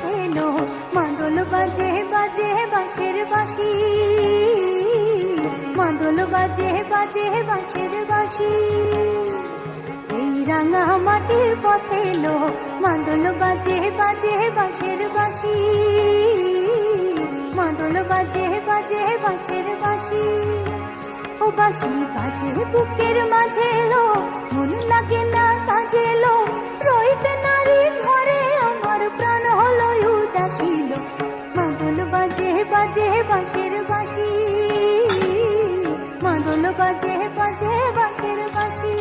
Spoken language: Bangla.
পথে এলো, মাদল বাজে বাজে বাঁশের বাঁশি, মাদল বাজে বাজে বাঁশের বাঁশি। এই রাঙা মাটির পথে এলো, মাদল বাজে বাজে বাঁশের বাঁশি, মাদল বাজে বাজে বাঁশের বাঁশি। ও বাঁশি বাজে বুকের মাঝে এলো, মন লাগে না কাজে এলো, রইতে নারী ঘরে আমার প্রাণ হলো উদাসীল। মাদল বাজে বাজে বাঁশের বাঁশি, মাদল বাজে বাজে বাঁশের বাঁশি।